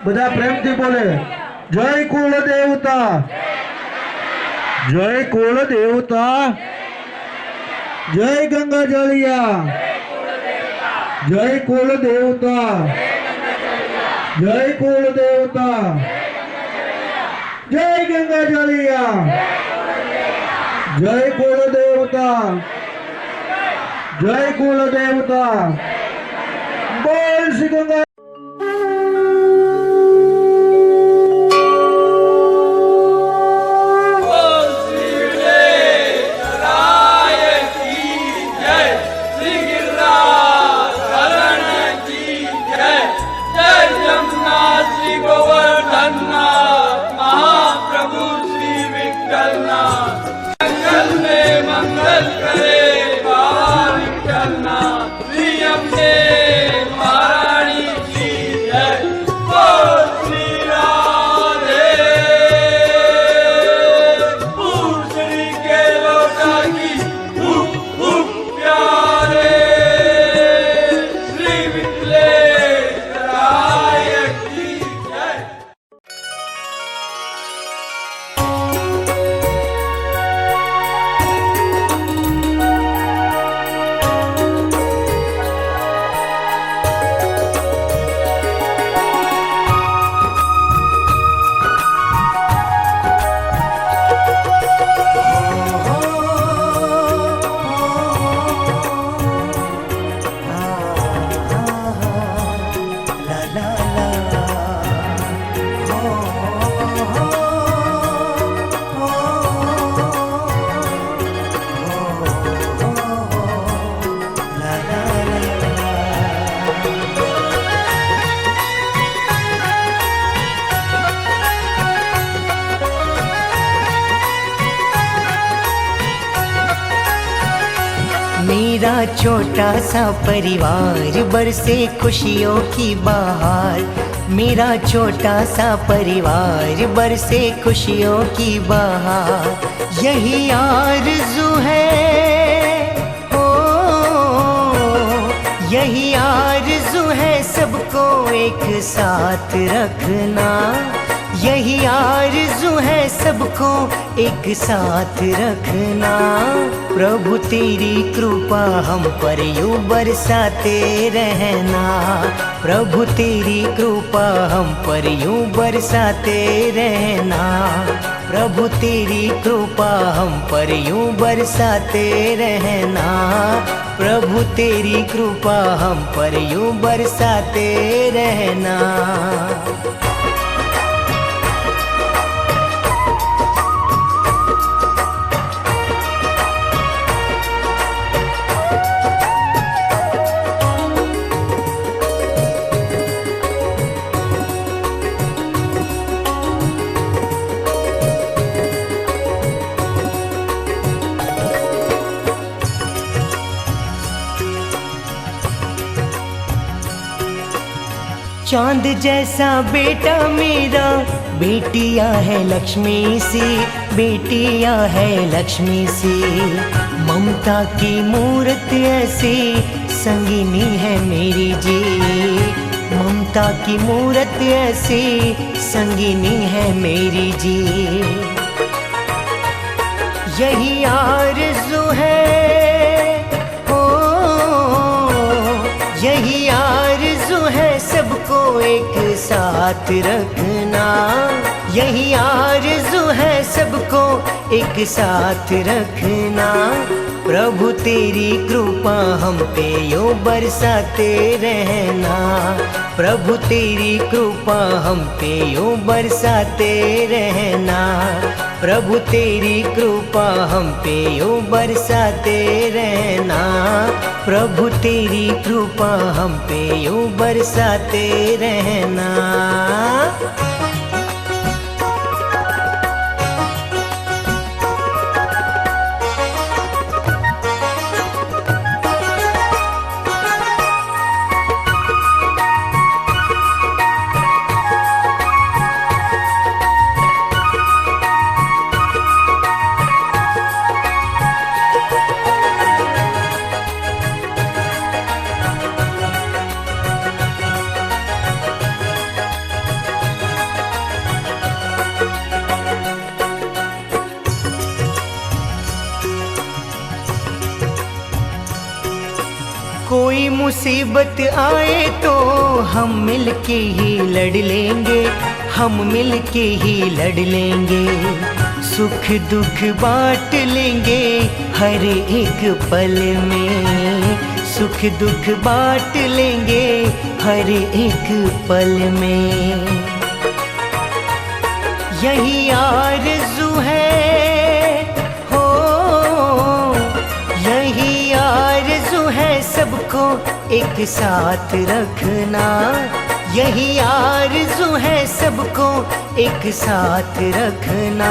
બધા પ્રેમથી બોલે જય કુળ દેવતા, જય કુળ દેવતા, જય ગંગા જળિયા, જય કુળ દેવતા, જય કુળ દેવતા, જય ગંગા જળિયા, જય કુળ દેવતા, જય કુળ દેવતા, બોલ શ્રી ગંગા। मेरा छोटा सा परिवार बरसे खुशियों की बहार, मेरा छोटा सा परिवार बरसे खुशियों की बहार, यही आरज़ू है ओ, यही आरज़ू है सबको एक साथ रखना, यही आरज़ू है सबको एक साथ रखना। प्रभु तेरी कृपा हम पर यूं बरसाते रहना, प्रभु तेरी कृपा हम पर यूं बरसाते रहना, प्रभु तेरी कृपा हम पर यूं बरसाते रहना, प्रभु तेरी कृपा हम पर यूं बरसाते रहना। चांद जैसा बेटा मेरा, बेटिया है लक्ष्मी सी, बेटिया है लक्ष्मी सी, ममता की मूर्त ऐसी संगिनी है मेरी जी, ममता की मूर्त ऐसी संगिनी है मेरी जी, यही आरज़ू है ओ, यही आरज़ू है सबको एक साथ रखना, यही आरज़ू है सबको एक साथ रखना। प्रभु तेरी कृपा हम पे यूं बरसाते रहना, प्रभु तेरी कृपा हम पे यूं बरसाते रहना, प्रभु तेरी कृपा हम पे यूं बरसाते रहना, प्रभु तेरी कृपा हम पे यूं बरसाते रहना। मुसीबत आए तो हम मिलके ही लड़ लेंगे, हम मिलके ही लड़ लेंगे। सुख दुख बांट लेंगे हर एक पल में, सुख दुख बांट लेंगे हर एक पल में। यही आरज़ू है हो, यही आरज़ू है सबको एक साथ रखना, यही आरज़ू है सबको एक साथ रखना।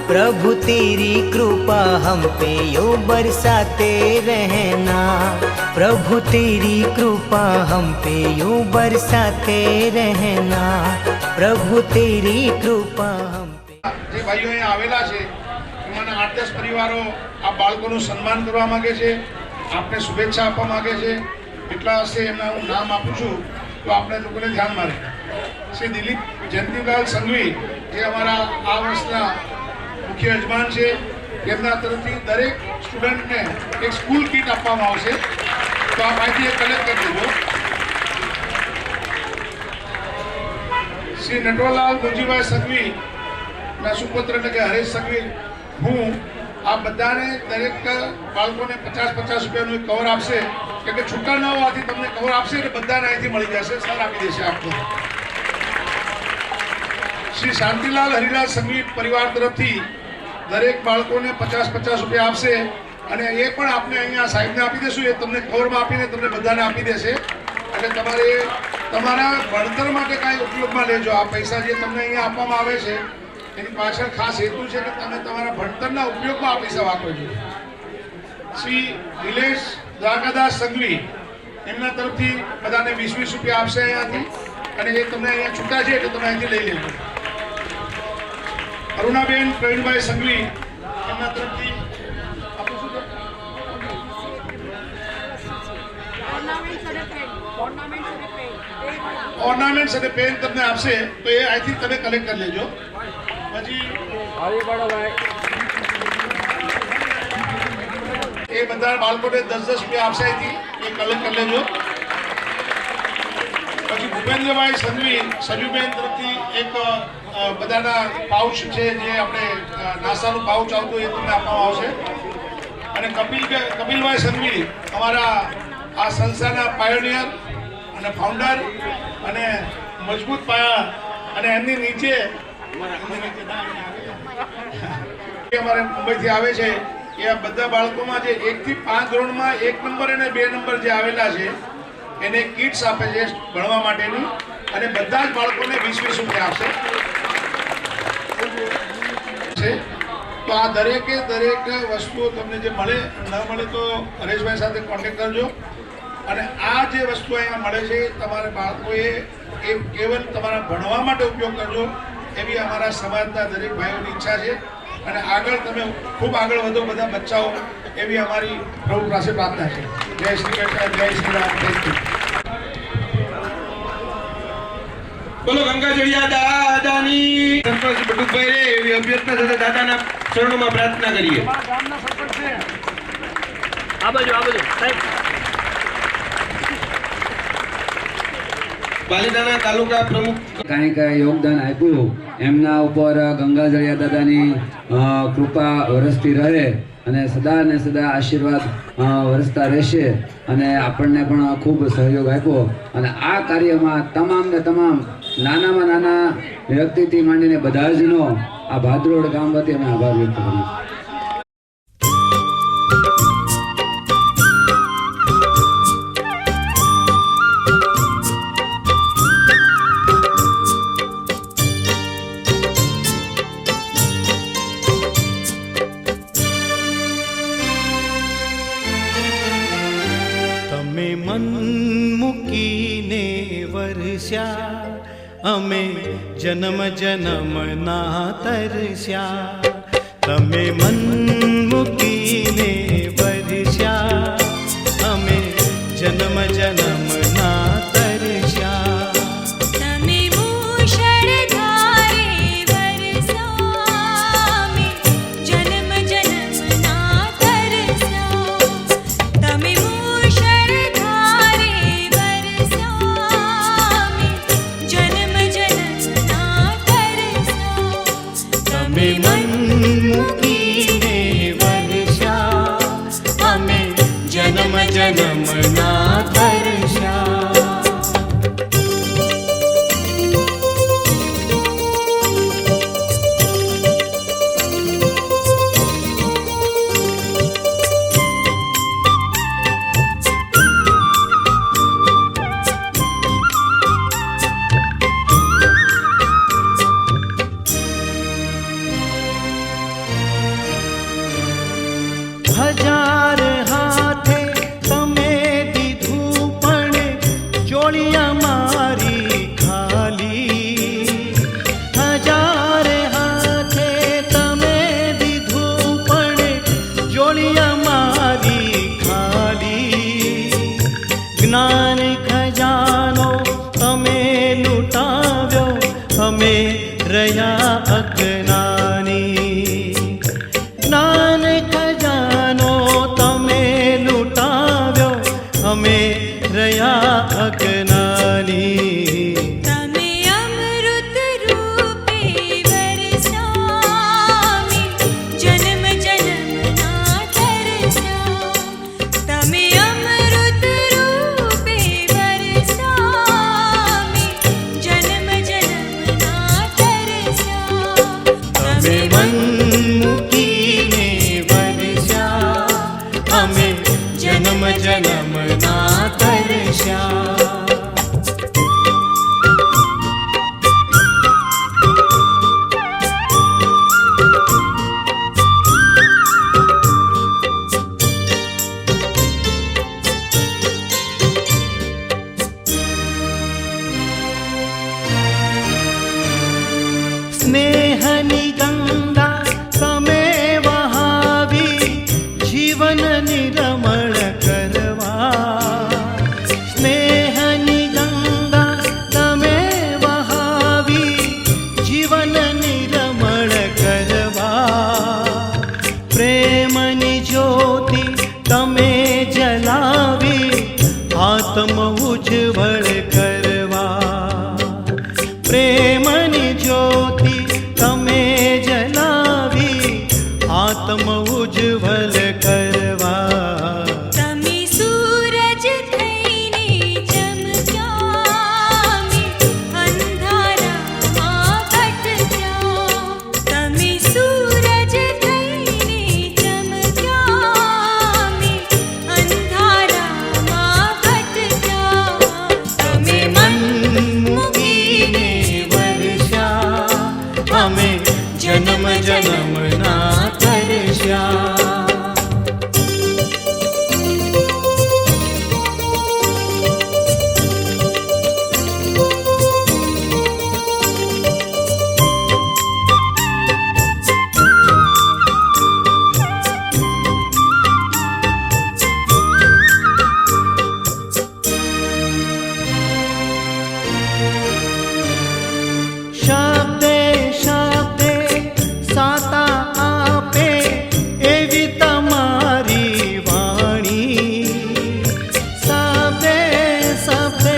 प्रभु तेरी कृपा हम पे यूं बरसाते रहना, प्रभु तेरी कृपा हम पे यूं बरसाते रहना, प्रभु तेरी कृपा हम पे। જે ભાઈઓ અહીંયા આવેલા છે એમાંના 8-10 પરિવારો આ બાળકોનું સન્માન કરવા માંગે છે, આપને શુભેચ્છા આપવા માંગે છે। એટલા હશે એમના હું નામ આપું છું તો આપણે લોકોને ધ્યાનમાં રહે। શ્રી દિલીપ જયંતિલાલ સંઘવી જે અમારા આ વર્ષના મુખ્ય યજમાન છે, એમના તરફથી દરેક સ્ટુડન્ટને એક સ્કૂલ કીટ આપવામાં આવશે, તો આ માહિતી કલેક્ટ કરી દેજો। શ્રી નટવરલાલ મુંજીભાઈ સંઘવી ના સુપુત્ર એટલે કે હરેશ સંઘવી હું આ બધાને દરેક બાળકોને 50-50 રૂપિયાનું એક કવર આપશે, કે છૂટા ન હોવાથી તમને કવર આપશે એટલે બધાને અહીંથી મળી જશે, સર આપી દેશે આપને। શ્રી શાંતિલાલ હરિલાલ સંઘવી પરિવાર તરફથી દરેક બાળકોને 50-50 રૂપિયા આપશે અને એ પણ આપણે અહીંયા સાહેબને આપી દેશું, એ તમને કવરમાં આપીને તમને બધાને આપી દેશે। એટલે તમારે તમારા ભણતર માટે કાંઈ ઉપયોગમાં લેજો। આ પૈસા જે તમને અહીંયા આપવામાં આવે છે એની પાછળ ખાસ હેતુ છે કે તમે તમારા ભણતરના ઉપયોગમાં આ પૈસા વાપરજો। શ્રી નિલેશ દ્વારકાદાસ સંઘવી એમના તરફથી બધાને 20-20 રૂપિયા આપશે અહીંયાથી, અને એ તમને અહીંયા છૂટા છે એટલે તમે અહીંથી લઈ લેજો। અરુણાબેન પ્રવીણભાઈ સંઘવી એમના તરફથી આપણું શું ઓર્નામેન્ટ્સ અને પેન તમને આપશે, તો એ અહીંથી તમે કલેક્ટ કરી લેજો। પછી એ બધા બાળકોને 10-10 રૂપિયા આપશે, અહીંથી એ કલેક્ટ કરી લેજો। પછી ભૂપેન્દ્રભાઈ સંઘવી સજુબેન તરફથી એક બધાના પાઉચ છે, જે આપણે નાસ્તાનું પાઉચ આવતું એ તમને આપવામાં આવશે। અને કપિલભાઈ સંઘવી અમારા આ સંસ્થાના પાયોનિયર અને ફાઉન્ડર અને મજબૂત પાયા, અને એમની નીચે અમારે મુંબઈથી આવે છે એ આ બધા બાળકોમાં જે 1 થી 5 ધોરણમાં 1 નંબર અને 2 નંબર જે આવેલા છે એને કિટ્સ આપે છે ભણવા માટેની, અને બધા જ બાળકોને 20-20 રૂપિયા આપશે। તો આ દરેકે દરેક વસ્તુઓ તમને જે મળે ન મળે તો હરેશભાઈ સાથે કોન્ટેક્ટ કરજો। અને આ જે વસ્તુ અહીંયા મળે છે તમારે બાળકોએ એ કેવલ તમારા ભણવા માટે ઉપયોગ કરજો, એવી અમારા સમાજના દરેક ભાઈઓની ઈચ્છા છે। અને આગળ તમે ખૂબ આગળ વધો બધા બચ્ચાઓ, એવી અમારી પ્રભુ પાસે પ્રાર્થના છે। જય શ્રી કૃષ્ણ, જય શ્રી રામ, થેન્ક યુ। બોલો ગંગાજળિયા દાદાની સરપંચ બટુકભાઈ રે એવી અભ્યર્થના સાથે દાદાના ચરણોમાં પ્રાર્થના કરીએ। ગામના સરપંચ છે આ બાજુ સાહેબ। પાલીતાણા તાલુકા પ્રમુખ કાંઈક યોગદાન આપ્યું, એમના ઉપર ગંગાજળિયા દાદાની કૃપા વરસતી રહે અને સદા ને સદા આશીર્વાદ વરસતા રહેશે। અને આપણને પણ ખૂબ સહયોગ આપ્યો, અને આ કાર્યમાં તમામ ને તમામ નાનામાં નાના વ્યક્તિથી માંડીને બધા જનો આ ભાદરોડ ગામ વતી અમે આભાર વ્યક્ત કરીએ। તમે મન મૂકીને વરસ્યા, અમે જન્મ જન્મના તરસ્યા। તમે મન મૂકીને વરસ્યા, અમે જન્મ જન્મના તરસ્યા। તમે મુશળધારે વરસ્યા, અમે જન્મ જન્મના તરસ્યા। તમે મુશળધારે आत्म उज्ज्वल करवा प्रेमनी ज्योति तमे जलावी आत्म उज्ज्वल करवा તમે સૂરજ થઈને ચમક્યા અંધારામાં ભટક્યા તમે સૂરજ થઈને ચમક્યા અંધારામાં ભટક્યા તમે મન મૂકીને વર્ષા અમે જન્મ જન્મના તરસ્યા શબ્દે શબ્દે સાતા આપે એવી તમારી વાણી શબ્દે શબ્દે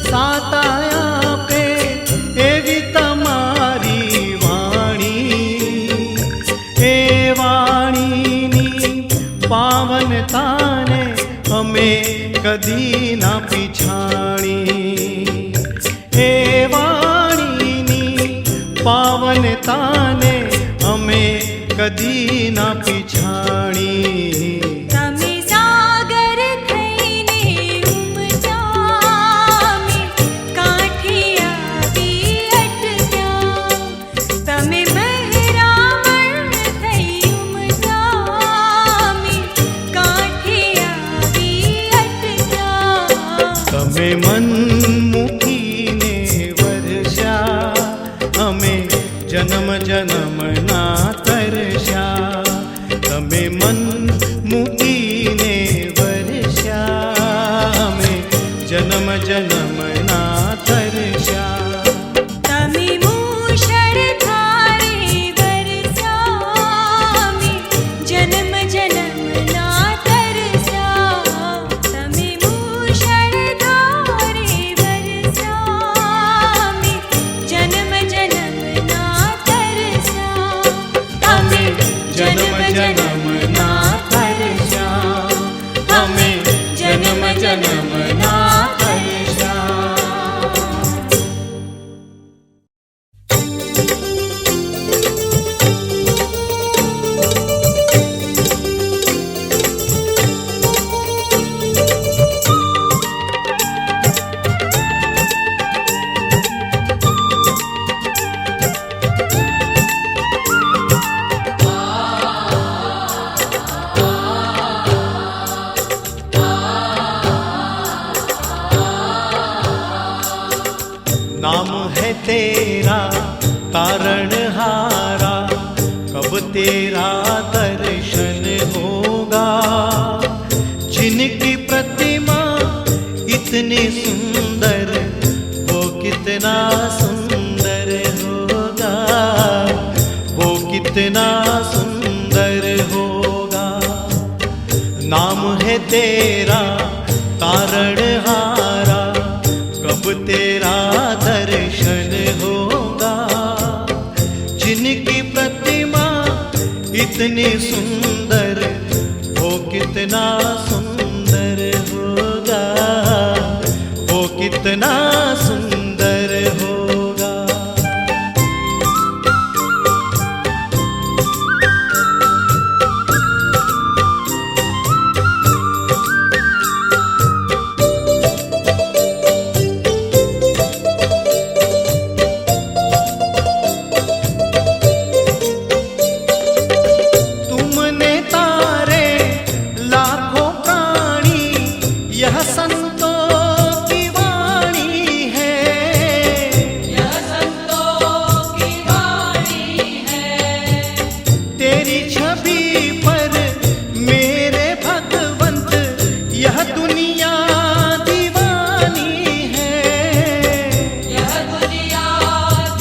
સાતા આપે એવી તમારી વાણી એ વાણીની પાવનતાને અમે કદી ના પીછાણી એ વાણીની પાવનતાને અમે કદી ના પીછાણી તમે સાગર થઈને ઉમટ્યા કાંઠે આવી અટક્યા તમે બહેરામણ થઈ ઉમટ્યા કાંઠે આવી અટક્યા તમે મન મૂકીને વર્ષા અમે જન્મ જન્મના તરસ્યા તમે મન મૂકીને વર્ષા અમે જન્મ જન્મના તરસ્યા તમે મૂષળધારે વરસ્યા જન્મ જન્મના તરસ્યા તમે મૂષળધારે વરસ્યા જન્મ જન્મના તરસ્યા અમે જન્મ જન્મના તરસ્યા અમે જન્મ જન્મના તરસ્યા नाम है तेरा तारणहारा कब तेरा दर्शन होगा जिनकी प्रतिमा इतनी सुंदर वो कितना सुंदर होगा वो कितना सुंदर होगा नाम है तेरा तारणहारा कब तेरा दर्शन होगा जिनकी प्रतिमा इतनी सुंदर वो कितना सुंदर होगा वो कितना सुंदर होगा तुमने तारे लाखों प्राणी यह संतों की वाणी है यह संतों की वाणी है तेरी छवि पर मेरे भगवंत यह दुनिया दीवानी है यह दुनिया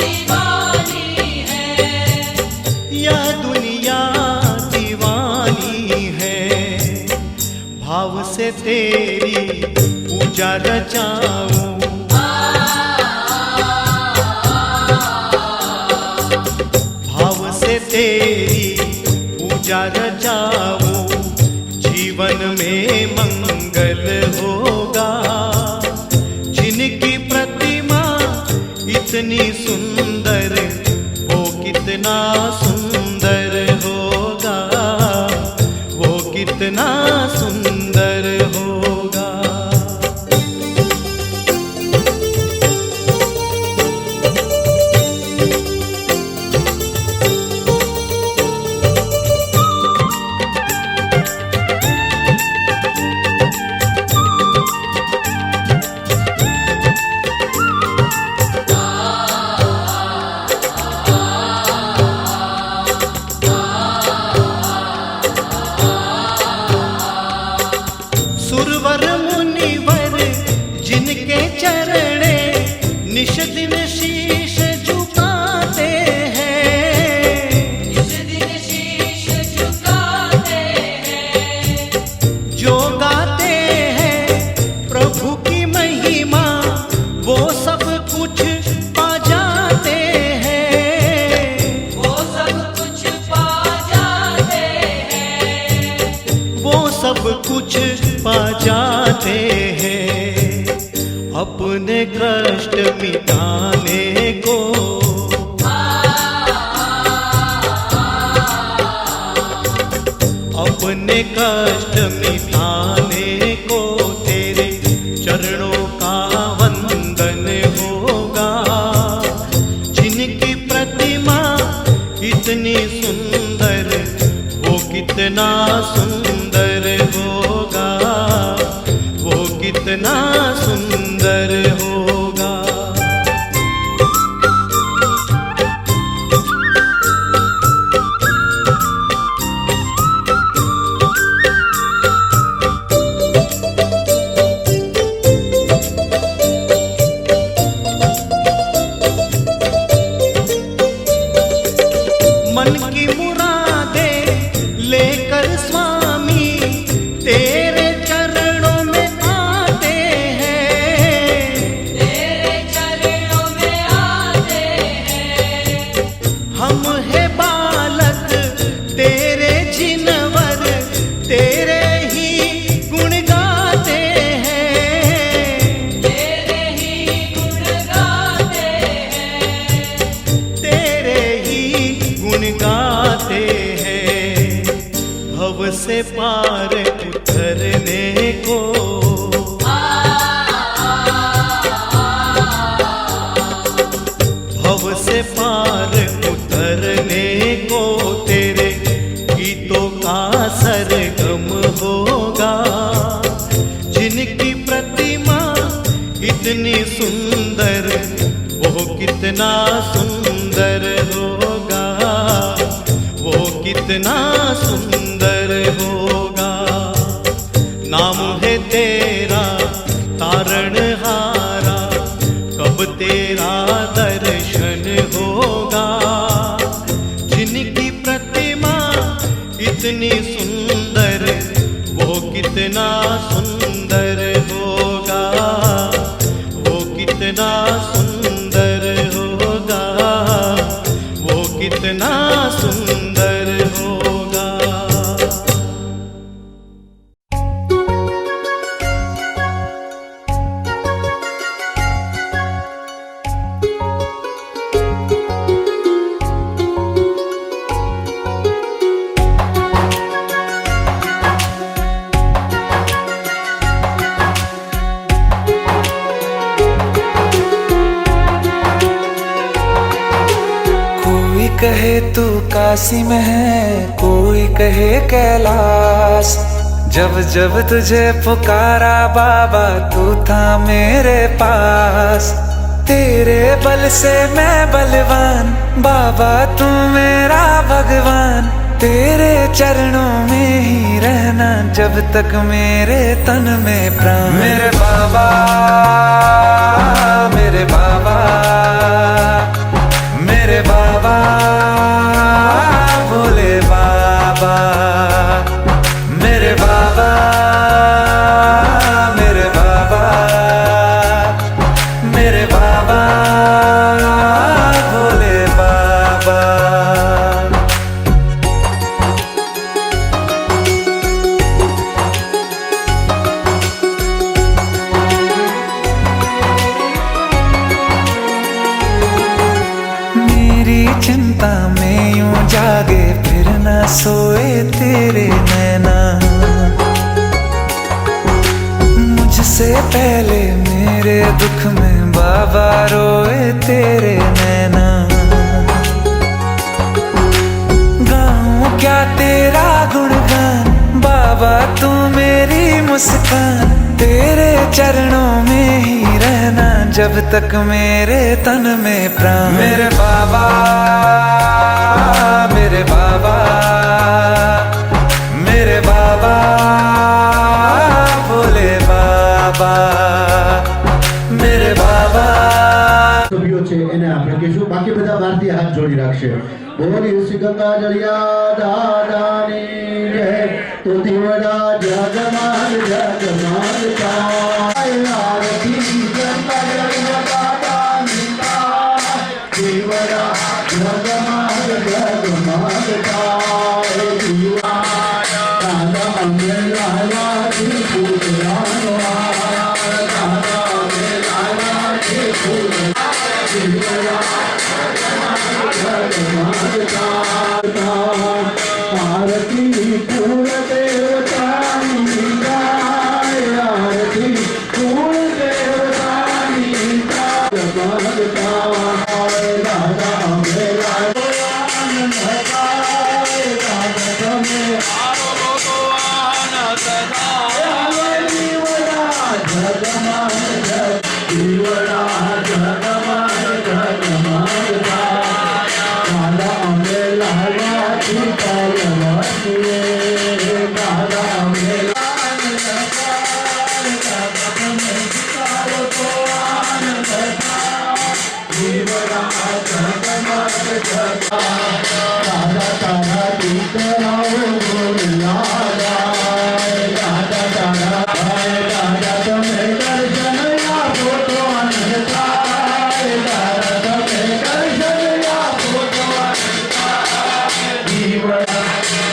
दीवानी है यह दुनिया दीवानी है भाव से तेरी पूजा पूजा रचाऊं। भाव से तेरी पूजा रचाऊं, जीवन में मंगल होगा। जिनकी प्रतिमा इतनी सुंदर, वो कितना सुंदर होगा, वो कितना सुंदर होगा। सुरवर मुनिवर जिनके चरणे निश दिन शीश झुकाते हैं, निश दिन शीश झुकाते हैं। जो गाते हैं प्रभु की महिमा, वो सब कुछ पा जाते हैं, वो सब कुछ पा जाते हैं, वो सब कुछ पा जाते हैं। अपने कष्ट मिटाने को, अपने कष्ट मिटाने को तेरे चरणों का वंदन होगा। जिनकी प्रतिमा इतनी सुंदर, वो कितना सुंदर होगा, वो कितना सुंदर होगा। मन की मुरादें लेकर स्वामी तेरे चरणों में आते हैं, तेरे चरणों में आते हैं। हम है बालक तेरे जिनवर, तेरे ही गुण गाते हैं, तेरे ही गुण गाते हैं, तेरे ही गुण गाते हैं। भव से पार उतरने को, भव से पार उतरने को तेरे गीतों का सरगम होगा। जिनकी प्रतिमा इतनी सुंदर, वो कितना सुंदर होगा, वो कितना सुंदर होगा। नाम है तेरा तारणहारा, कब तेरा दर्शन होगा। जिनकी प्रतिमा इतनी सुंदर, वो कितना सुंदर होगा, वो कितना सुंदर होगा, वो कितना सुंदर होगा। कोई कहे तू काशी में है, कोई कहे कैलाश। जब जब तुझे पुकारा बाबा, तू था मेरे पास। तेरे बल से मैं बलवान, बाबा तू मेरा भगवान। तेरे चरणों में ही रहना, जब तक मेरे तन में प्राण। मेरे बाबा, मेरे बाबा, मेरे बाबा, भोले बाबा। मेरे बाबा, मेरे बाबा, सोए तेरे नैना, मुझसे पहले मेरे दुख में बाबा रोए तेरे नैना। गाऊं क्या तेरा गुणगान बाबा, तू मेरी मुस्कान, तेरे चरणों में ही रहना जब तक मेरे तन में प्राण। मेरे बाबा, मेरे बाबा, मेरे बाबा, भोले बाबा, मेरे बाबा। સભ્યો છે એને આપણે કહીશું, બાકી બધા બહારથી હાથ જોડી રાખશે। બોલી શ્રી ગંગા જળિયા દાદાની જય, તો દીવડા જગમાલ જગમાલતા, આરતી ગંગા જળિયા દાદાની જય, દીવડા જગમાલ જગમાલતા, દીવા દાદા અમે લાલાજી પૂજવાનો, દાદા અમે લાલાજી પૂજવાનો। आरती कुल देवतानी गाय, आरती कुल देवतानी गाय, दादा मेरा आनंद गाय, दादा में जीवड़ा जगमाल जग, जीवड़ा जगमाल जगमाल दादा में लाला की पालवानी, दादा में जीवड़ा जगमाल जग, दादा तारा दीकराओ बोलाया, दादा तारा दादा तुम्हें दर्शन आपो तो अनंता, दादा तुम्हें दर्शन आपो तो अनंता, जीवड़ा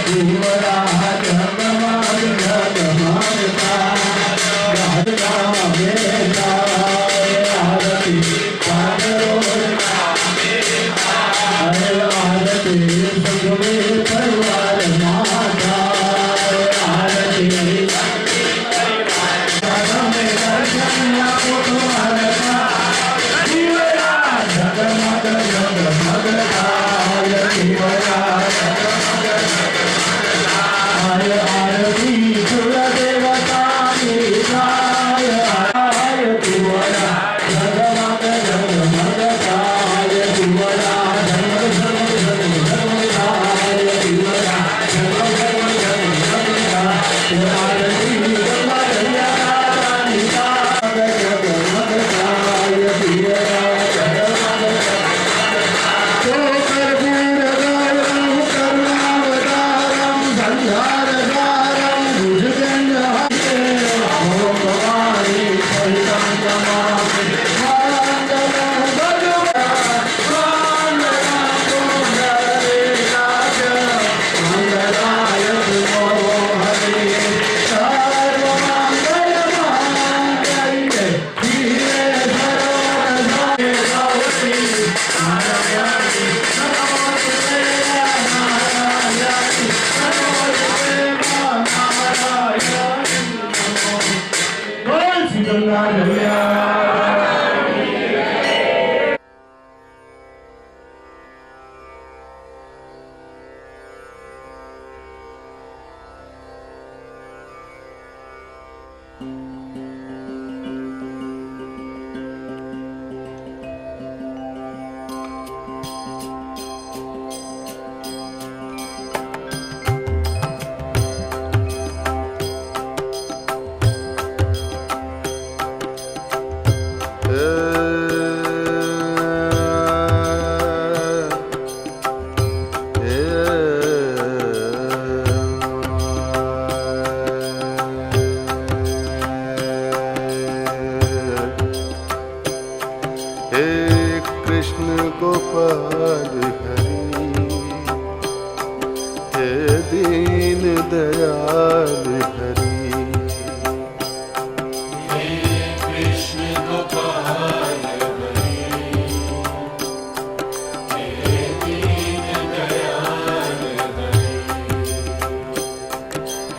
जीवड़ा जगमाल जगमालता, दादा मेरा आरती पागलो आरती सगवे परिवार माता, आरती दादा में दर्शन आपो तो अनंता, जीवड़ा जगमाल जगमालता, जीवड़ा आरती कुल देवतानी गाय, जीवड़ा जगमाल जगमालता, जीवड़ा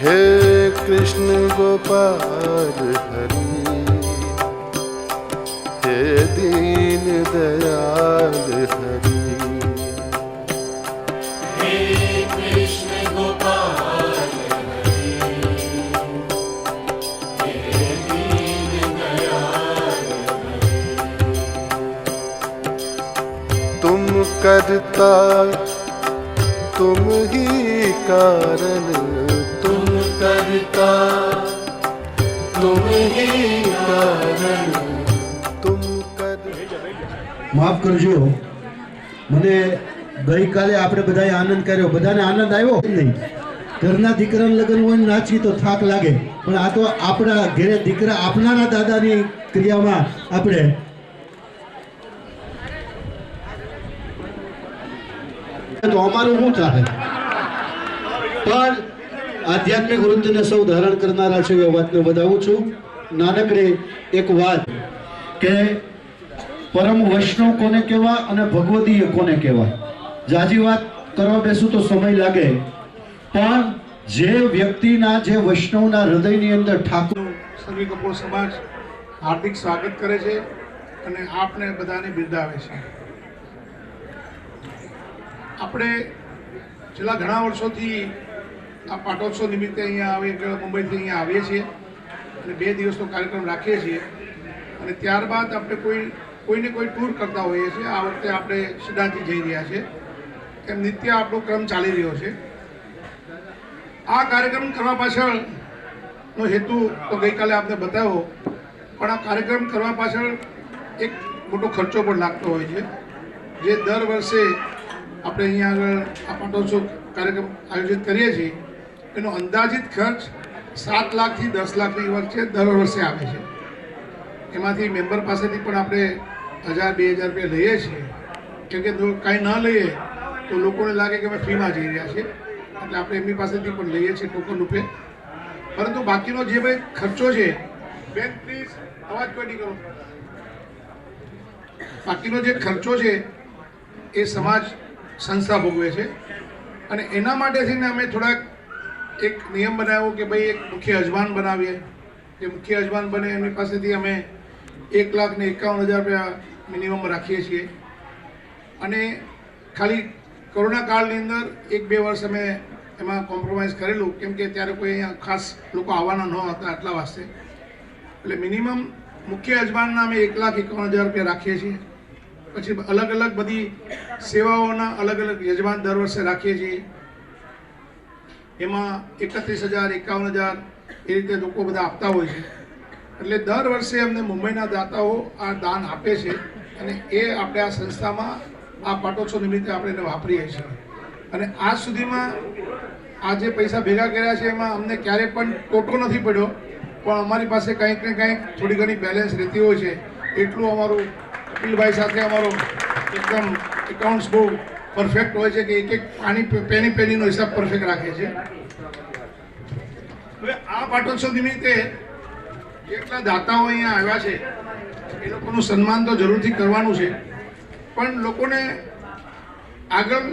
हे कृष्ण गोपाल हरि, हे दीन दयाल हरि। तुम करता तुम ही कारण, तुम करता तुम ही कारण, तुम कर। માફ કરજો, મને ગઈકાલે આપણે બધાએ આનંદ કર્યો, બધાને આનંદ આવ્યો નહીં? ઘરના દીકરાના લગ્ન હોય ને નાચી તો થાક લાગે, પણ આ તો આપણા ઘરે દીકરા આપનારા દાદાની ક્રિયામાં આપણે તો અમારું શું થાય? પણ આધ્યાત્મિક વૃત્તિને સૌ ધારણ કરનારા છે એ વાતને વધાવું છું. નાનકડી એક વાત કે પરમ વૈષ્ણવ કોને કહેવા અને ભગવદીય કોને કહેવા. જાજી વાત કરવા બેસું તો સમય લાગે, પણ જે વ્યક્તિના, જે વૈષ્ણવના હૃદયની અંદર ઠાકોર સંઘવી કપૂર સમાજ હાર્દિક સ્વાગત કરે છે અને આપને બધાને બિરદાવે છે. આપણે છેલ્લા ઘણા વર્ષોથી આ પાટોત્સવ નિમિત્તે અહીંયા મુંબઈથી અહીંયા આવીએ છીએ અને 2 દિવસનો કાર્યક્રમ રાખીએ છીએ અને ત્યારબાદ આપણે કોઈને કોઈ ટૂર કરતા હોઈએ છીએ. આ વખતે આપણે સિદ્ધાંતથી જઈ રહ્યા છીએ. એમ નિત્ય આપણો ક્રમ ચાલી રહ્યો છે. આ કાર્યક્રમ કરવા પાછળનો હેતુ તો ગઈકાલે આપને બતાવ્યો, પણ આ કાર્યક્રમ કરવા પાછળ એક મોટો ખર્ચો પણ લાગતો હોય છે, જે દર વર્ષે આપણે અહીંયા આગળ આ પાટોત્સવ કાર્યક્રમ આયોજિત કરીએ છીએ એનો અંદાજિત ખર્ચ 7 લાખથી 10 લાખની વચ્ચે દર વર્ષે આવે છે. એમાંથી મેમ્બર પાસેથી પણ આપણે 1000-2000 રૂપિયા લઈએ છીએ, કેમ કે કાંઈ ન લઈએ તો લોકોને લાગે કે અમે ફ્રીમાં જઈ રહ્યા છીએ, એટલે આપણે એમની પાસેથી પણ લઈએ છીએ ટોકન રૂપે. પરંતુ બાકીનો જે ભાઈ ખર્ચો છે, બેન પ્લીઝ અવાજ કોઈ નહીં કરો, બાકીનો જે ખર્ચો છે એ સમાજ સંસ્થા ભોગવે છે અને એના માટે થઈને અમે થોડાક એક નિયમ બનાવ્યો કે ભાઈ એક મુખ્ય યજમાન બનાવીએ. જે મુખ્ય યજમાન બને એમની પાસેથી અમે 1,51,000 રૂપિયા મિનિમમ રાખીએ છીએ અને ખાલી કોરોના કાળની અંદર 1-2 વર્ષ અમે એમાં કોમ્પ્રોમાઇઝ કરેલું, કેમ કે ત્યારે કોઈ અહીંયા ખાસ લોકો આવવાના ન હતા આટલા વાસ્તે. એટલે મિનિમમ મુખ્ય યજમાનના અમે 1,51,000 રૂપિયા રાખીએ છીએ. પછી અલગ અલગ બધી સેવાઓના અલગ અલગ યજમાન દર વર્ષે રાખીએ છીએ. એમાં 31,000, 51,000 એ રીતે લોકો બધા આપતા હોય છે. એટલે દર વર્ષે અમને મુંબઈના દાતાઓ આ દાન આપે છે અને એ આપણે આ સંસ્થામાં આ પાટોત્સવ નિમિત્તે આપણે એને વાપરીએ છીએ. અને આજ સુધીમાં આ જે પૈસા ભેગા કર્યા છે એમાં અમને ક્યારેય પણ ટોટો નથી પડ્યો, પણ અમારી પાસે કંઈક ને કંઈક થોડી ઘણી બેલેન્સ રહેતી હોય છે. એટલું અમારું કપિલભાઈ સાથે અમારો એકદમ એકાઉન્ટ્સ બહુ પરફેક્ટ હોય છે કે એક પેનીનો હિસાબ પરફેક્ટ રાખે છે. હવે આ પાટોત્સવ નિમિત્તે જેટલા દાતાઓ અહીંયા આવ્યા છે એ લોકોનું સન્માન તો જરૂરથી કરવાનું છે, પણ લોકોને આગળ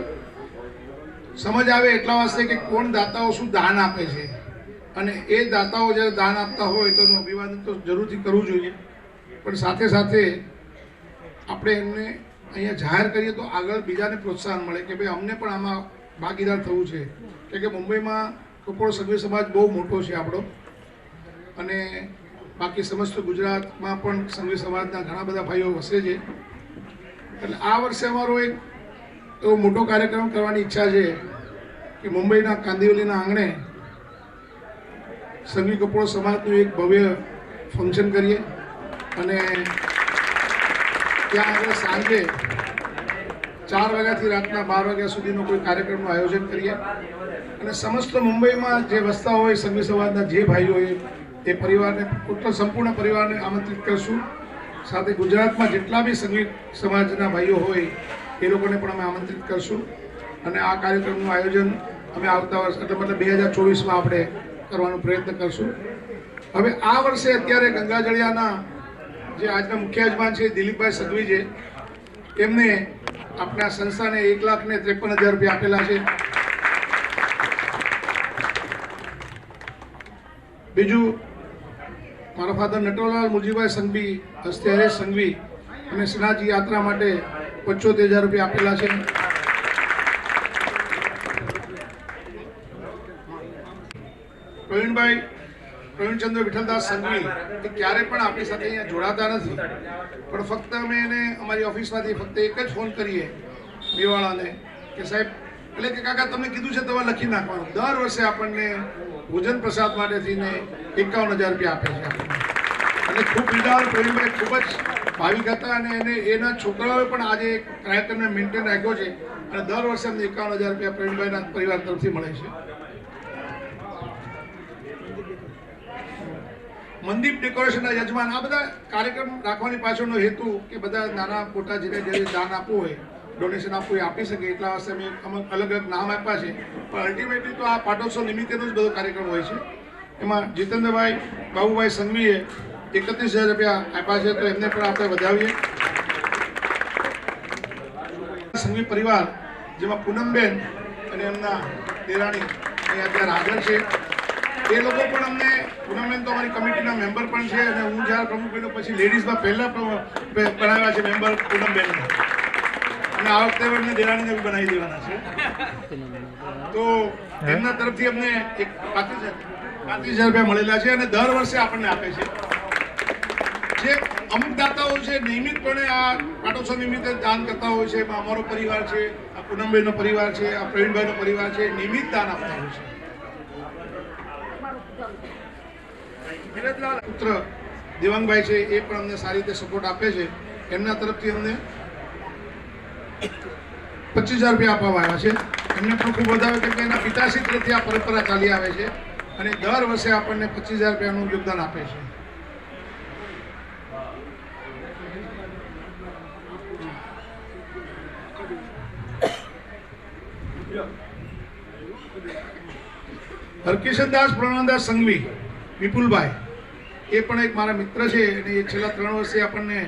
સમજ આવે એટલા વાસ્તે કે કોણ દાતાઓ શું દાન આપે છે અને એ દાતાઓ જ્યારે દાન આપતા હોય તો એનું અભિવાદન તો જરૂરથી કરવું જોઈએ. પણ સાથે સાથે આપણે એમને અહીંયા જાહેર કરીએ તો આગળ બીજાને પ્રોત્સાહન મળે કે ભાઈ અમને પણ આમાં ભાગીદાર થવું છે. કે મુંબઈમાં કપોળ સંઘવી સમાજ બહુ મોટો છે આપણો, અને બાકી સમસ્ત ગુજરાતમાં પણ સંઘવી સમાજના ઘણા બધા ભાઈઓ વસે છે. એટલે આ વર્ષે અમારો એક એવો મોટો કાર્યક્રમ કરવાની ઈચ્છા છે કે મુંબઈના કાંદિવલીના આંગણે સંઘવી કપોળ સમાજનું એક ભવ્ય ફંક્શન કરીએ અને ત્યાં આગળ સાંજે 4 વાગ્યાથી રાતના 12 વાગ્યા સુધીનો કોઈ કાર્યક્રમનું આયોજન કરીએ અને સમસ્ત મુંબઈમાં જે વસતા હોય સંઘવી સમાજના જે ભાઈઓ હોય એ પરિવારને, સંપૂર્ણ પરિવારને આમંત્રિત કરશું. સાથે ગુજરાતમાં જેટલા બી સંઘવી સમાજના ભાઈઓ હોય એ લોકોને પણ અમે આમંત્રિત કરશું અને આ કાર્યક્રમનું આયોજન અમે આવતા વર્ષ એટલે મતલબ 2024માં આપણે કરવાનો પ્રયત્ન કરશું. હવે આ વર્ષે અત્યારે ગંગાજળિયાના જે આજના મુખ્ય યજમાન છે દિલીપભાઈ સંઘવી છે, એમને આપણા સંસ્થાને 1,53,000 રૂપિયા આપેલા છે બીજું મારા ફાધર નટવરલાલ મુરજીભાઈ સંઘવી હસ્તે હરેશ સંઘવી અને શ્રીનાથજી યાત્રા માટે 75,000 રૂપિયા આપેલા છે. પ્રવીણચંદ્ર વિઠ્ઠલદાસ સંઘવી એ ક્યારે પણ આપણી સાથે અહીંયા જોડાતા નથી, પણ ફક્ત અમે એને અમારી ઓફિસમાંથી ફક્ત એક જ ફોન કરીએ મેવાડાને કે સાહેબ, એટલે કે કાકા તમને કીધું છે તમારે લખી નાખવાનું. દર વર્ષે આપણને ભોજન પ્રસાદ માટેથી ને 51,000 રૂપિયા આપે છે આપણને. અને ખૂબ વિદાળ પ્રવીણભાઈ ખૂબ જ ભાવિક હતા અને એના છોકરાઓએ પણ આજે કાર્યક્રમને મેન્ટેન રાખ્યો છે અને દર વર્ષે અમને 51,000 રૂપિયા પ્રવીણભાઈના પરિવાર તરફથી મળે છે. મનદીપ ડેકોરેશનના યજમાન, આ બધા કાર્યક્રમ રાખવાની પાછળનો હેતુ કે બધા નાના મોટા જેને જે દાન આપવું હોય, ડોનેશન આપવું હોય આપી શકે, એટલા વાસ્તે અમે અલગ અલગ નામ આપ્યા છે. પણ અલ્ટિમેટલી તો આ પાટોત્સવ નિમિત્તેનો જ બધો કાર્યક્રમ હોય છે. એમાં જીતેન્દ્રભાઈ બાબુભાઈ સંઘવીએ 31,000 રૂપિયા આપ્યા છે, તો એમને પણ આપણે વધાવીએ. સંઘવી પરિવાર જેમાં પૂનમબેન અને એમના દેરાણી અહીંયા અત્યારે હાજર છે, એ લોકો પણ અમને, પૂનમબેન તો અમારી કમિટીના મેમ્બર પણ છે અને હું જ્યારે પ્રમુખ બન્યો પછી લેડીઝમાં પહેલા બનાવ્યા છે મેમ્બર પૂનમબેન, અને આ વખતે એમને દેરાણીને બી બનાવી દેવાના છે. તો એમના તરફથી અમને 35,000 રૂપિયા મળેલા છે અને દર વર્ષે આપણને આપે છે. જે અમુક દાતાઓ છે નિયમિતપણે આ પાટોત્સવ નિમિત્તે દાન કરતા હોય છે. એમાં અમારો પરિવાર છે, આ પૂનમબેનનો પરિવાર છે, આ પ્રવીણભાઈનો પરિવાર છે, નિયમિત દાન આપતા હોય છે. પુત્ર દેવાંગભાઈ છે એ પણ અમને સારી રીતે સપોર્ટ આપે છે. એમના તરફથી અમને 25,000 રૂપિયા આપવામાં આવ્યા છે. એમને પણ ખૂબ વધારે કેમ કે એના પિતાશ્રી તરફથી આ પરંપરા ચાલી આવે છે અને દર વર્ષે આપણને 25,000 રૂપિયાનું યોગદાન આપે છે. હરકિશનદાસ પ્રણવદાસ સંઘવી વિપુલભાઈ એ પણ એક મારા મિત્ર છે અને એ છેલ્લા 3 વર્ષથી આપણને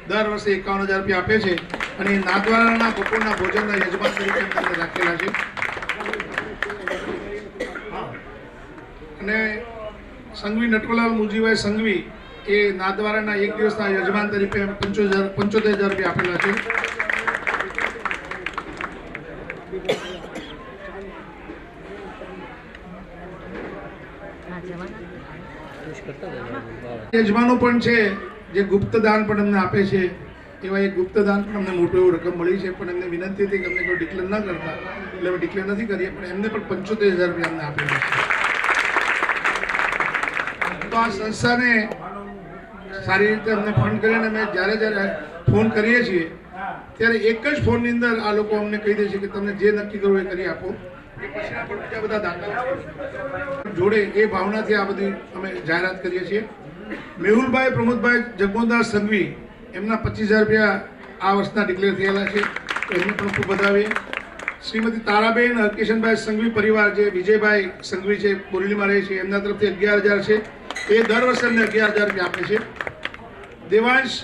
દર વર્ષે 51,000 રૂપિયા આપે છે અને એ નાથદ્વારાના બપોરના ભોજનના યજમાન તરીકે એમને રાખેલા છે. અને સંઘવી નટવરલાલ મુરજીભાઈ સંઘવી એ નાથદ્વારાના એક દિવસના યજમાન તરીકે 75,000 રૂપિયા આપેલા છે. યજમાનો પણ છે જે ગુપ્ત દાન પણ અમને આપે છે. એવા એક ગુપ્ત દાન પણ અમને મોટું એવું રકમ મળી છે, પણ એમને વિનંતી હતી કે અમને કોઈ ડિક્લેર ન કરતા, એટલે અમે ડિક્લેર નથી કરીએ, પણ એમને પણ 75,000 રૂપિયા અમને આપેલા છે. તો આ સંસ્થાને સારી રીતે અમને ફંડ કરીને અમે જ્યારે ફોન કરીએ છીએ ત્યારે એક જ ફોનની અંદર આ લોકો અમને કહી દે છે કે તમને જે નક્કી કરવું એ કરી આપો. એ પછીના પણ બીજા બધા દાતા જોડે એ ભાવનાથી આ બધી અમે જાહેરાત કરીએ છીએ. મેહુલભાઈ પ્રમોદભાઈ જગમોહનદાસ સંઘવી એમના 25,000 રૂપિયા આ વર્ષના ડિક્લેર થયેલા છે, એમને પણ ખૂબ વધાવીએ. શ્રીમતી તારાબેન હરકિશનભાઈ સંઘવી પરિવાર જે વિજયભાઈ સંઘવી છે, બોરલીમાં રહે છે, એમના તરફથી 11,000 છે. એ દર વર્ષે અમને 11,000 રૂપિયા આપે છે. દેવાંશ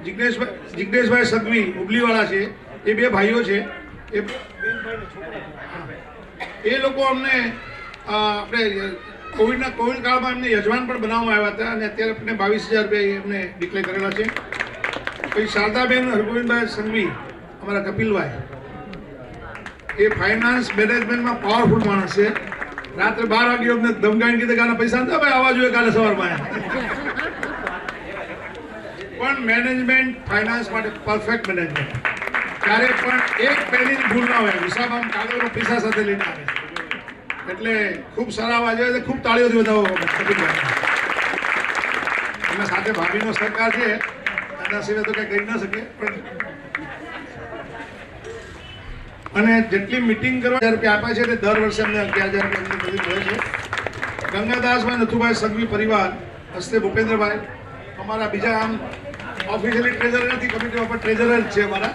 જિગ્નેશભાઈ સંઘવી ઉબલીવાળા છે, એ બે ભાઈઓ છે. એ લોકો અમને આપણે કોવિડ કાળમાં એમને યજમાન પણ બનાવવામાં આવ્યા હતા અને અત્યારે આપણે 22,000 રૂપિયા એમને ડિક્લેર કરેલા છે. પછી શારદાબેન હરગોવિંદભાઈ સંઘવી અમારા કપિલભાઈ, એ ફાઇનાન્સ મેનેજમેન્ટમાં પાવરફુલ માણસ છે. રાત્રે 12 વાગે અમને ધમકાઈને કીધે કાલે પૈસા નથી ભાઈ આવવા જોઈએ કાલે સવારમાં, પણ મેનેજમેન્ટ ફાઇનાન્સ માટે પરફેક્ટ મેનેજમેન્ટ. ત્યારે પણ એક પેનીની ભૂલ ના હોય, હિસાબમાં કાગળનો પૈસા સાથે લઈને આવે, એટલે ખૂબ સારા અવાજ આવે. ખૂબ તાળીઓથી વધાવો કપિલભાઈ. એના સાથે ભાભીનો સરકાર છે, એના સિવાય તો કંઈ કરી ના શકે. પણ અને જેટલી મીટિંગ કરવા 1,000 રૂપિયા આપ્યા છે એટલે દર વર્ષે અમને 11,000 રૂપિયા બધી મળે છે. ગંગાદાસભાઈ નથુભાઈ સંઘવી પરિવાર હસ્તે ભૂપેન્દ્રભાઈ અમારા બીજા આમ ઓફિશિયલી ટ્રેઝરર નથી, કમિટીમાં પણ ટ્રેઝરર જ છે અમારા.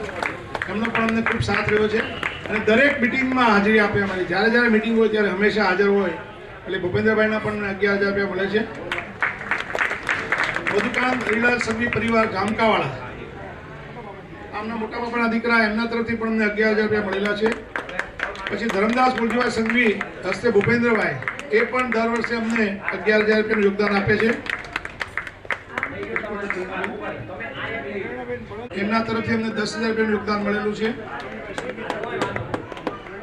એમનો પણ અમને ખૂબ સાથ રહ્યો છે અને દરેક મિટિંગમાં હાજરી આપે અમારી. જ્યારે મિટિંગ હોય ત્યારે હંમેશા હાજર હોય, એટલે ભૂપેન્દ્રભાઈના પણ 11,000 રૂપિયા મળે છે. મધુકાંત હરિલાલ સંઘવી પરિવાર જામકાવાળા, આમના મોટા બાપાના દીકરા, એમના તરફથી પણ અમને 11,000 રૂપિયા મળેલા છે. પછી ધરમદાસ મુરજીભાઈ સંઘવી હસ્તે ભૂપેન્દ્રભાઈ એ પણ દર વર્ષે અમને 11,000 રૂપિયાનું યોગદાન આપે છે. એમના તરફથી અમને 10,000 રૂપિયાનું યોગદાન મળેલું છે.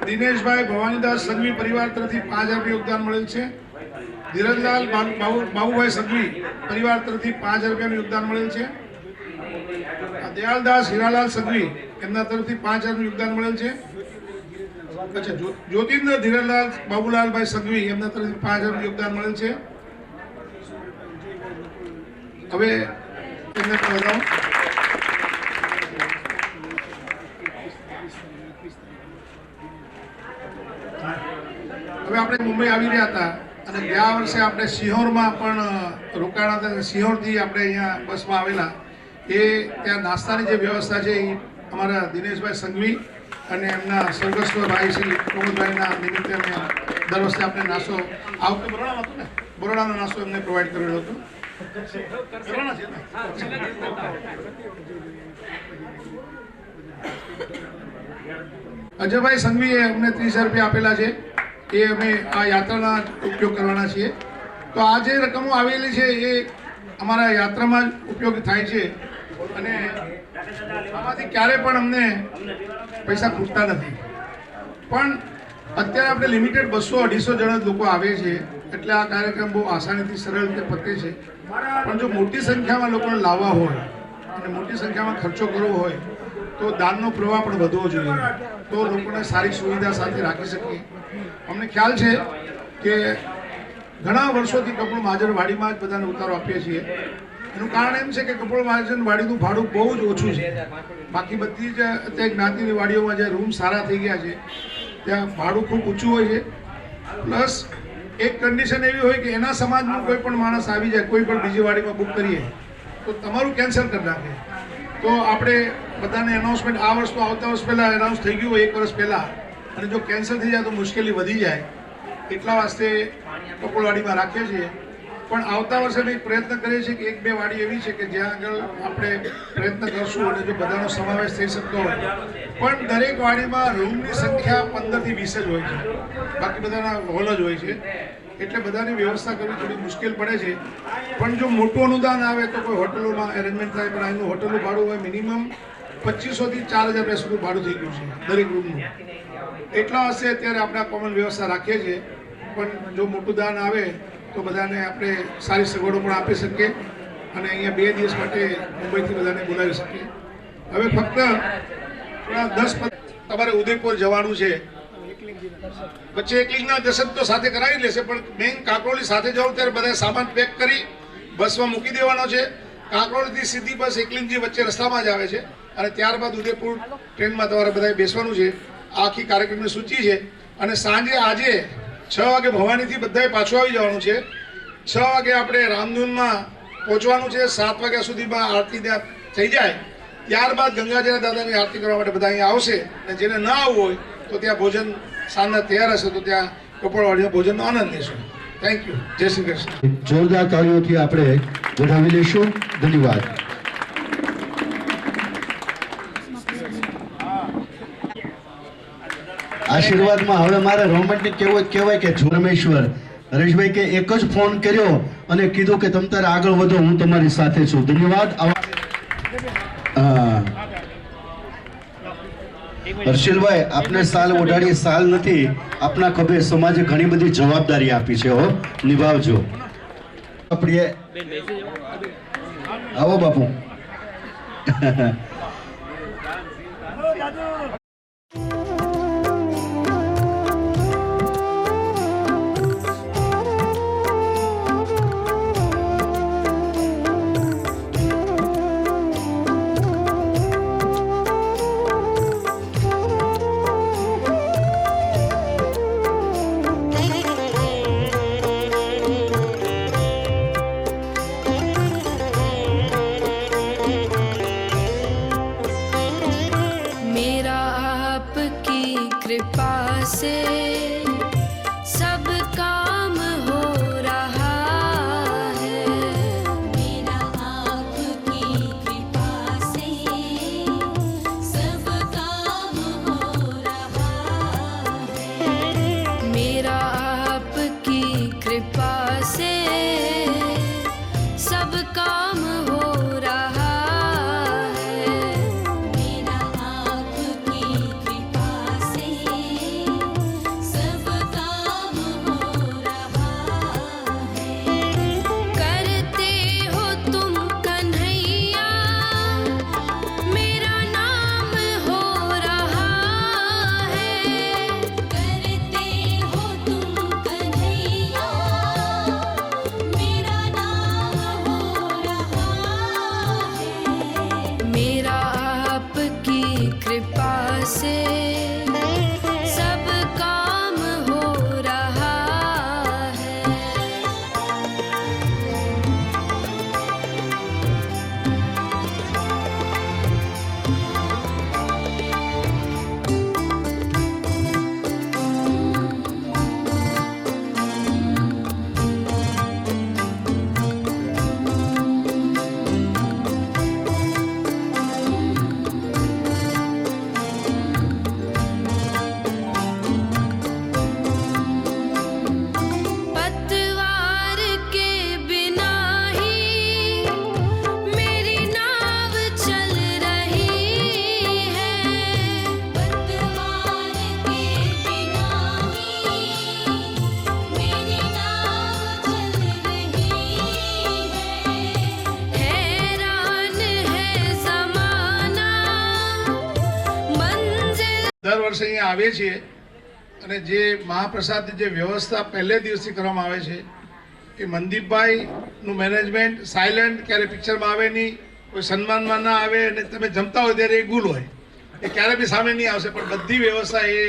દિનેશભાઈ ભવાનીદાસ સંઘવી પરિવાર તરફથી 5,000 રૂપિયા યોગદાન મળેલ છે. ધીરજલાલ બાબુભાઈ સંઘવી પરિવાર તરફથી 5,000 રૂપિયાનું યોગદાન મળેલ છે. દયાલદાસ હીરાલાલ સંઘવી એમના તરફથી 5,000 યોગદાન મળેલ છે. અચ્છા, જ્યોતિન્દ્ર ધીરલાલ બાબુલાલભાઈ સંઘવી એમના તરફથી 5,000 યોગદાન મળેલ છે. હવે એમને પણ બતાવો. હવે આપણે મુંબઈ આવી રહ્યા હતા અને ગયા વર્ષે આપણે સિહોરમાં પણ રોકાણા હતા. સિહોરથી આપણે અહીંયા બસમાં આવેલા. એ ત્યાં નાસ્તાની જે વ્યવસ્થા છે એ અમારા દિનેશભાઈ સંઘવી અને એમના સ્વર્ગસ્થ ભાઈ શ્રી પ્રમોદભાઈના નિમિત્તે અમે દર વર્ષે આપણે નાસ્તો આ વખતે બરોડામાં હતો ને, બરોડાનો નાસ્તો એમને પ્રોવાઈડ કરેલો હતો. બરોડા છે ને? અજયભાઈ સંઘવીએ અમને 30,000 રૂપિયા આપેલા છે. એ અમે આ યાત્રાના ઉપયોગ કરવાના છીએ. તો આ જે રકમો આવેલી છે એ અમારા યાત્રામાં જ ઉપયોગ થાય છે અને આમાંથી ક્યારે પણ અમને પૈસા ખૂટતા નથી. પણ અત્યારે આપણે લિમિટેડ 200-250 જણા લોકો આવે છે એટલે આ કાર્યક્રમ બહુ આસાનીથી સરળ રીતે પતે છે. પણ જો મોટી સંખ્યામાં લોકોને લાવવા હોય અને મોટી સંખ્યામાં ખર્ચો કરવો હોય તો દાનનો પ્રવાહ પણ વધવો જોઈએ, તો લોકોને સારી સુવિધા સાથે રાખી શકીએ. અમને ખ્યાલ છે કે ઘણા વર્ષોથી કપોળ મહાજન વાડીમાં જ બધાને ઉતારો આપીએ છીએ. એનું કારણ એમ છે કે કપોળ મહાજન વાડીનું ભાડું બહુ જ ઓછું છે. બાકી બધી જ અત્યારે જ્ઞાતિની વાડીઓમાં જે રૂમ સારા થઈ ગયા છે ત્યાં ભાડું ખૂબ ઊંચું હોય છે. પ્લસ એક કન્ડિશન એવી હોય કે એના સમાજનું કોઈ પણ માણસ આવી જાય, કોઈ પણ બીજી વાડીમાં બુક કરીએ તો તમારું કેન્સલ કરી નાખે. તો આપણે બધાને એનાઉન્સમેન્ટ આ વર્ષ તો આવતા વર્ષ પહેલાં એનાઉન્સ થઈ ગયું હોય 1 વર્ષ પહેલાં, અને જો કેન્સલ થઈ જાય તો મુશ્કેલી વધી જાય. એટલા વાસ્તે કપોળવાડીમાં રાખીએ છીએ. પણ આવતા વર્ષે અમે પ્રયત્ન કરીએ છીએ કે 1-2 વાડી એવી છે કે જ્યાં આગળ આપણે પ્રયત્ન કરશું અને જો બધાનો સમાવેશ થઈ શકતો હોય. પણ દરેક વાડીમાં રૂમની સંખ્યા 15 થી 20 જ હોય છે, બાકી બધાના હોલ જ હોય છે. એટલે બધાની વ્યવસ્થા કરવી થોડી મુશ્કેલ પડે છે. પણ જો મોટું અનુદાન આવે તો કોઈ હોટલોમાં અરેન્જમેન્ટ થાય. પણ અહીંનું હોટલનું ભાડું હોય મિનિમમ 2,500 થી 4,000 રૂપિયા સુધી ભાડું થઈ ગયું છે દરેક રૂમનું. એટલા હશે અત્યારે આપણે આ કોમન વ્યવસ્થા રાખીએ છીએ. પણ જો મોટું દાન આવે તો બધાને આપણે સારી સગવડો પણ આપી શકીએ અને અહીંયા 2 દિવસ માટે મુંબઈથી બધાને બોલાવી શકીએ. હવે ફક્ત થોડા 10 તમારે ઉદયપુર જવાનું છે, વચ્ચે એકલિંગના દર્શન તો સાથે કરાવી લેશે, પણ મેઇન કાંકરોલી સાથે જાઓ ત્યારે બધા સામાન પેક કરી બસમાં મૂકી દેવાનો છે. કાંકરોલીથી સીધી બસ એકલિંગજી વચ્ચે રસ્તામાં જ આવે છે અને ત્યારબાદ ઉદયપુર ટ્રેનમાં તમારે બધાએ બેસવાનું છે. આખી કાર્યક્રમની સૂચિ છે. અને સાંજે આજે 6 વાગે ભવાનીથી બધાએ પાછું આવી જવાનું છે. 6 વાગે આપણે રામધૂનમાં પહોંચવાનું છે. 7 વાગ્યા સુધીમાં આરતી ત્યાં થઈ જાય. ત્યારબાદ ગંગાજળા દાદાની આરતી કરવા માટે બધા અહીંયા આવશે. અને જેને ન આવવું હોય તો ત્યાં ભોજન સાંજના તૈયાર હશે, તો ત્યાં કપોળવાડીના ભોજનનો આનંદ લેશું. Thank you. જય શ્રી કૃષ્ણ. જોરદાર તાળીઓથી આપણે વધાવી લઈશું. ધન્યવાદ. આશીર્વાદમાં હવે મારે રોમેન્ટિક કહેવાય કે રમેશ્વર હરેશભાઈ કે એક જ ફોન કર્યો અને કીધું કે તમ તારે આગળ વધો, હું તમારી સાથે છું. ધન્યવાદ. હર્ષિલભાઈ, આપને સાલ ઓઢાડી સાલ નથી, આપના ખભે સમાજે ઘણી બધી જવાબદારી આપી છે, હો, નિભાવજો. આપણે આવો બાપુ. વર્ષે અહીંયા આવીએ છીએ અને જે મહાપ્રસાદની જે વ્યવસ્થા પહેલે દિવસથી કરવામાં આવે છે એ મનદીપભાઈનું મેનેજમેન્ટ સાયલન્ટ, ક્યારે પિક્ચરમાં આવે નહીં, કોઈ સન્માનમાં ના આવે અને તમે જમતા હોય ત્યારે એ ગુલ હોય, એ ક્યારે બી સામે નહીં આવશે, પણ બધી વ્યવસ્થા એ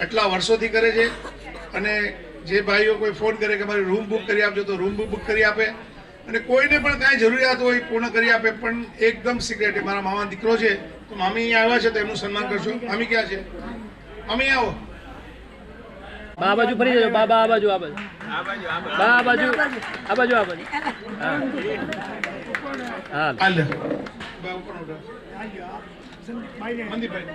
આટલા વર્ષોથી કરે છે. અને જે ભાઈઓ કોઈ ફોન કરે કે મારી રૂમ બુક કરી આપજો તો રૂમ બુક કરી આપે અને કોઈને પણ કાંઈ જરૂરિયાત હોય પૂર્ણ કરી આપે, પણ એકદમ સિક્રેટ. મારા મામા દીકરો છે તો મામી અહીંયા આવ્યા છે તો એમનું સન્માન કરશો. મામી ક્યાં છે? મામી આવો. બા બાજુ ફરી જજો, બા આ બાજુ, આ બાજુ, બા આ બાજુ, આ બાજુ, આ બાજુ. હા હાલ બા ઉપર ઉઠો. મનદીપભાઈ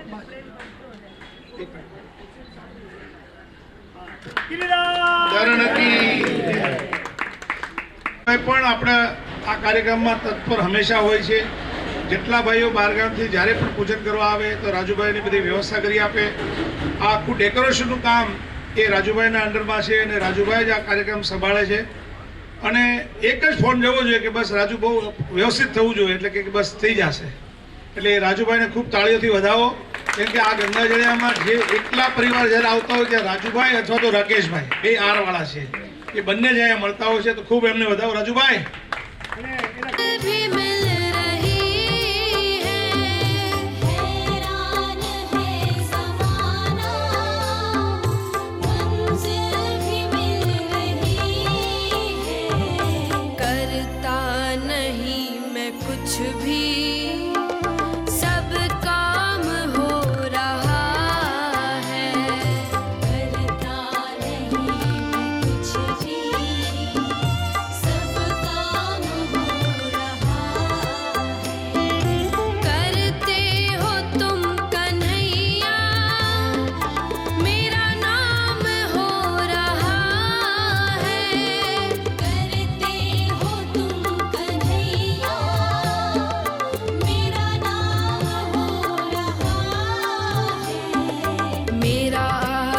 પણ આપણે આ કાર્યક્રમમાં તત્પર હંમેશા હોય છે. જેટલા ભાઈઓ બહારગામથી જ્યારે પણ પૂજન કરવા આવે તો રાજુભાઈની બધી વ્યવસ્થા કરી આપે. આ આખું ડેકોરેશનનું કામ એ રાજુભાઈના અંડરમાં છે અને રાજુભાઈ જ આ કાર્યક્રમ સંભાળે છે. અને એક જ ફોન જવો જોઈએ કે બસ રાજુ બહુ વ્યવસ્થિત થવું જોઈએ, એટલે કે બસ થઈ જશે. એટલે રાજુભાઈને ખૂબ તાળીઓથી વધાવો, કેમ કે આ ગંગાજળિયામાં જે એકલા પરિવાર જ્યારે આવતા હોય ત્યાં રાજુભાઈ અથવા તો રાકેશભાઈ બે આરવાળા છે, એ બંને જ અહીંયા મળતા હોય છે, તો ખૂબ એમને વધાવો રાજુભાઈ. भी मिल रही है, हैरान है ज़माना, मंज़िल भी मिल रही है, करता नहीं मैं कुछ भी, सब काम हो रहा है, करता नहीं मैं कुछ भी, सब काम हो रहा है, करते हो तुम कन्हैया, मेरा नाम हो रहा है, करते हो तुम कन्हैया, मेरा नाम हो रहा है, मेरा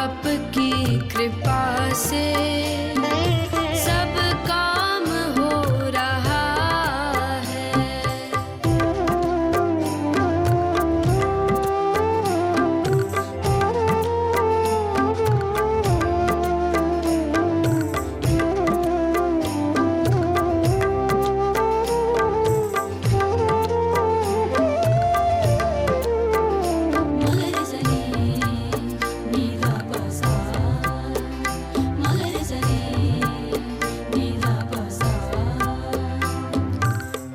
आपकी कृपा से सब काम हो रहा है. मगर जरे नीला बाजार, मगर जरे नीला बाजार,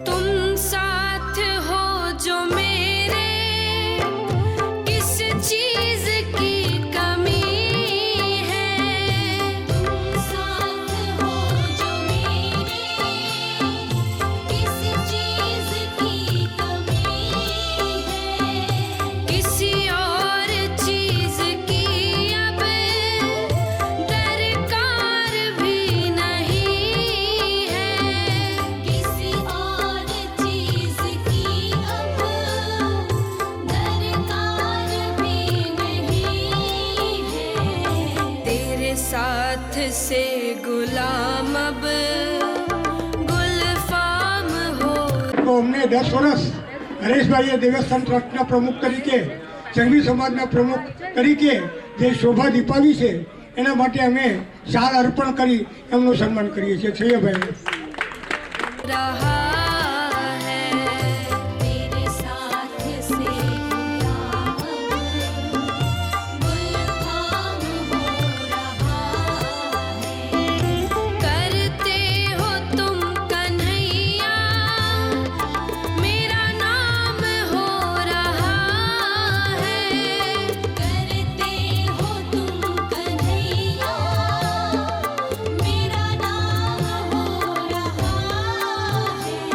तुम साथ हो जो मेरे, किस चीज की कमी है, तुम साथ हो जो मेरे, किस चीज की कमी है, किसी और चीज की अब दरकार भी नहीं है, किसी और चीज की अब दरकार भी नहीं है, तेरे साथ से गुलाम अब गुलफाम हो. તો અમને 10 વર્ષ હરેશભાઈએ દેવસ્થાન ટ્રસ્ટના પ્રમુખ તરીકે, સંઘવી સમાજના પ્રમુખ તરીકે જે શોભા દીપાવી છે એના માટે અમે શાલ અર્પણ કરી એમનું સન્માન કરીએ છીએ. છૈયાભાઈ रहा है, तेरे साथ से गुलाम गुलफाम हो रहा है, करते हो तुम कन्हैया, मेरा नाम हो रहा है, करते हो तुम कन्हैया, मेरा नाम हो रहा है,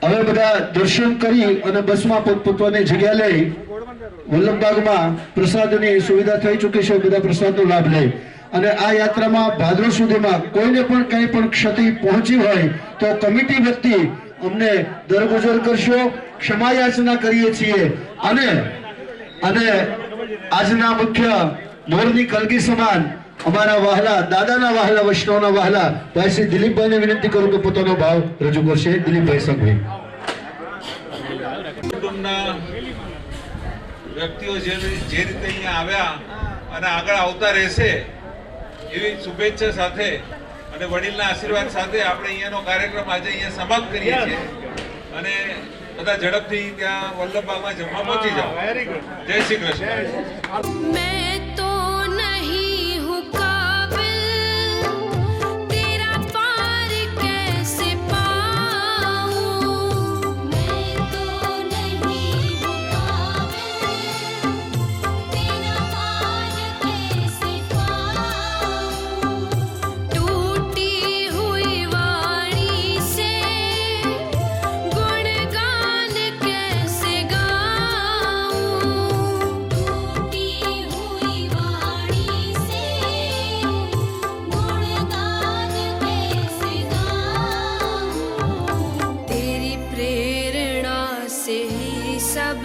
હવે બધા દર્શન કરી અને બસમાં પોતપોતાની જગ્યા લઈ વલ્લભબાગમાં પ્રસાદની સુવિધા થઈ ચૂકી છે. બધા પ્રસાદનો લાભ લે અને આ યાત્રામાં ભાદરવ સુધીમાં કોઈને પણ કંઈ પણ ક્ષતિ પહોંચી હોય તો કમિટી વતી અમને દરગુજર કરશો, ક્ષમા યાચના કરીએ છીએ. અને આજના મુખ્ય મોરની કલગી સમાન અમારા વહાલા દાદાના વહાલા વૈષ્ણવના વહાલા ભાઈ શ્રી દિલીપભાઈને વિનંતી કરું કે પોતાનો ભાવ રજૂ કરશે. દિલીપભાઈ સંઘવી. કુટુંબના વ્યક્તિઓ જે રીતે અહીંયા આવ્યા અને આગળ આવતા રહેશે એવી શુભેચ્છા સાથે અને વડીલના આશીર્વાદ સાથે આપણે અહીંયાનો કાર્યક્રમ આજે અહીંયા સમાપ્ત કરીએ છીએ. અને બધા ઝડપથી ત્યાં વલ્લભબાગમાં જમવા પહોંચી જાઓ. જય શ્રી કૃષ્ણ. मैं तो नहीं हूँ काबिल तेरा पार कैसे पाऊँ मैं तो नहीं हूँ काबिल तेरा पार कैसे पाऊँ टूटी हुई वाणी से गुणगान कैसे गाऊँ टूटी हुई वाणी से गुणगान कैसे गाऊँ तेरी प्रेरणा से ही सब